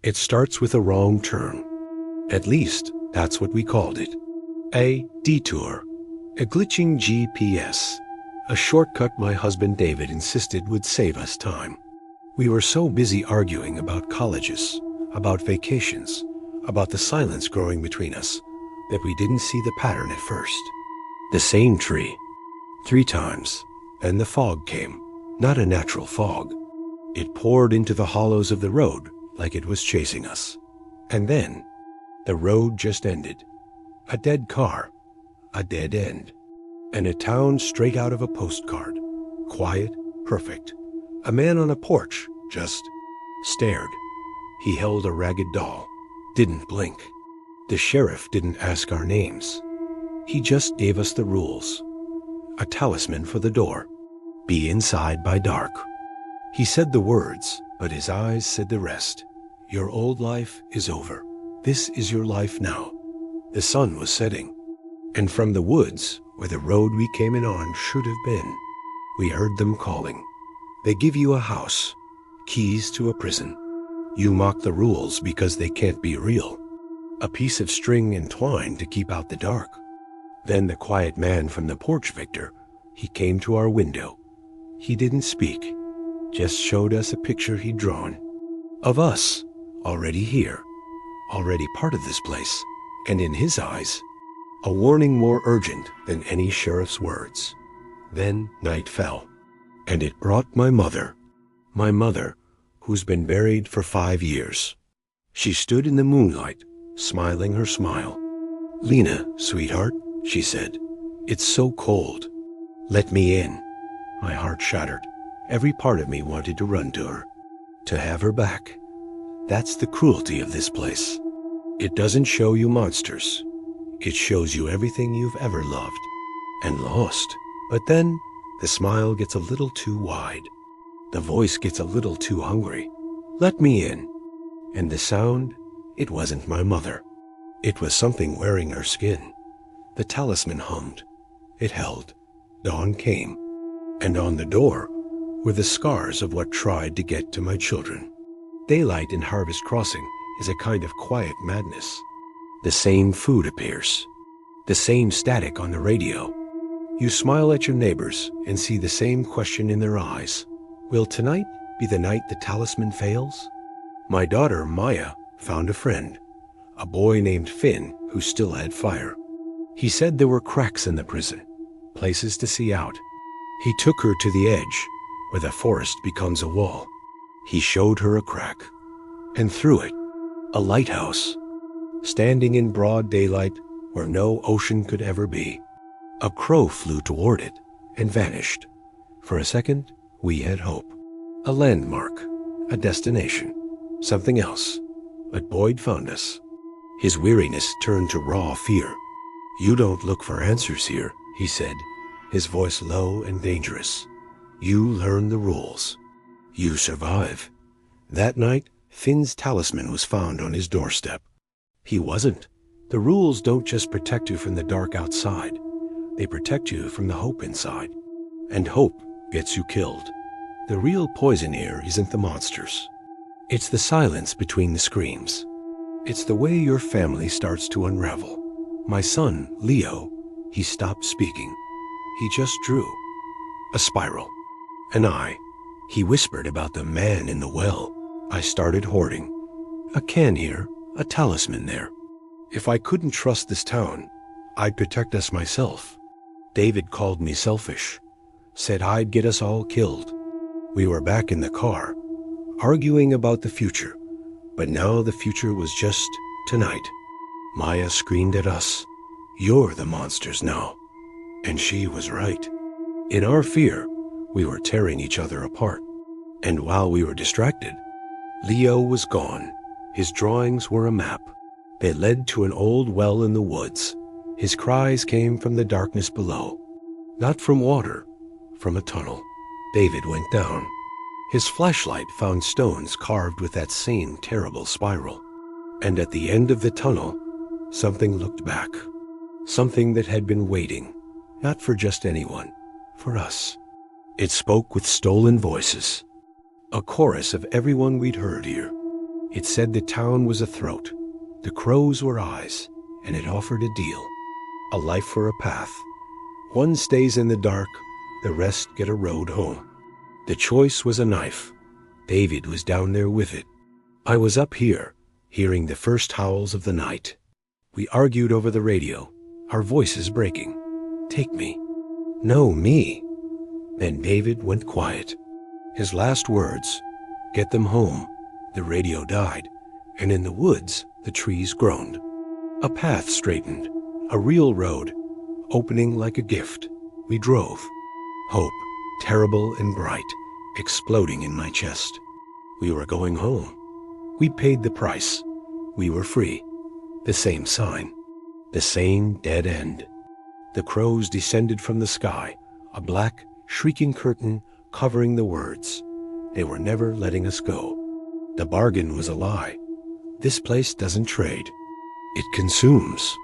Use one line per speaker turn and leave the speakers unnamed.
It starts with a wrong turn. At least, that's what we called it. A detour. A glitching GPS. A shortcut my husband David insisted would save us time. We were so busy arguing about colleges, about vacations, about the silence growing between us, that we didn't see the pattern at first. The same tree. 3 times. Then the fog came. Not a natural fog. It poured into the hollows of the road like it was chasing us. And then, the road just ended. A dead car. A dead end. And a town straight out of a postcard. Quiet, perfect. A man on a porch just stared. He held a ragged doll. Didn't blink. The sheriff didn't ask our names. He just gave us the rules. A talisman for the door. Be inside by dark. He said the words, but his eyes said the rest. Your old life is over. This is your life now. The sun was setting. And from the woods, where the road we came in on should have been, we heard them calling. They give you a house, keys to a prison. You mock the rules because they can't be real. A piece of string and twine to keep out the dark. Then the quiet man from the porch, Victor, he came to our window. He didn't speak, just showed us a picture he'd drawn. Of us, already here, already part of this place, and in his eyes, a warning more urgent than any sheriff's words. Then night fell, and it brought my mother, who's been buried for 5 years. She stood in the moonlight, smiling her smile. Lena, sweetheart, she said, it's so cold. Let me in. My heart shattered. Every part of me wanted to run to her, to have her back. That's the cruelty of this place. It doesn't show you monsters. It shows you everything you've ever loved and lost. But then the smile gets a little too wide. The voice gets a little too hungry. Let me in. And the sound, it wasn't my mother. It was something wearing her skin. The talisman hummed. It held. Dawn came. And on the door were the scars of what tried to get to my children. Daylight in Harvest Crossing is a kind of quiet madness. The same food appears. The same static on the radio. You smile at your neighbors and see the same question in their eyes. Will tonight be the night the talisman fails? My daughter, Maya, found a friend, a boy named Finn who still had fire. He said there were cracks in the prison, places to see out. He took her to the edge, where the forest becomes a wall. He showed her a crack, and through it, a lighthouse, standing in broad daylight where no ocean could ever be. A crow flew toward it and vanished. For a second, we had hope. A landmark, a destination, something else. But Boyd found us. His weariness turned to raw fear. You don't look for answers here, he said, his voice low and dangerous. You learn the rules. You survive. That night, Finn's talisman was found on his doorstep. He wasn't. The rules don't just protect you from the dark outside. They protect you from the hope inside. And hope gets you killed. The real poison here isn't the monsters. It's the silence between the screams. It's the way your family starts to unravel. My son, Leo, he stopped speaking. He just drew. A spiral. An eye. He whispered about the man in the well. I started hoarding. A can here, a talisman there. If I couldn't trust this town, I'd protect us myself. David called me selfish, said I'd get us all killed. We were back in the car, arguing about the future, but now the future was just tonight. Maya screamed at us, "You're the monsters now." And she was right. In our fear, we were tearing each other apart. And while we were distracted, Leo was gone. His drawings were a map. They led to an old well in the woods. His cries came from the darkness below. Not from water, from a tunnel. David went down. His flashlight found stones carved with that same terrible spiral. And at the end of the tunnel, something looked back. Something that had been waiting, not for just anyone, for us. It spoke with stolen voices. A chorus of everyone we'd heard here. It said the town was a throat, the crows were eyes, and it offered a deal. A life for a path. One stays in the dark, the rest get a road home. The choice was a knife. David was down there with it. I was up here, hearing the first howls of the night. We argued over the radio, our voices breaking. Take me. No, me. Then David went quiet. His last words, get them home. The radio died, and in the woods, the trees groaned. A path straightened, a real road, opening like a gift. We drove. Hope, terrible and bright, exploding in my chest. We were going home. We paid the price. We were free. The same sign. The same dead end. The crows descended from the sky, a black, shrieking curtain covering the words. They were never letting us go. The bargain was a lie. This place doesn't trade. It consumes.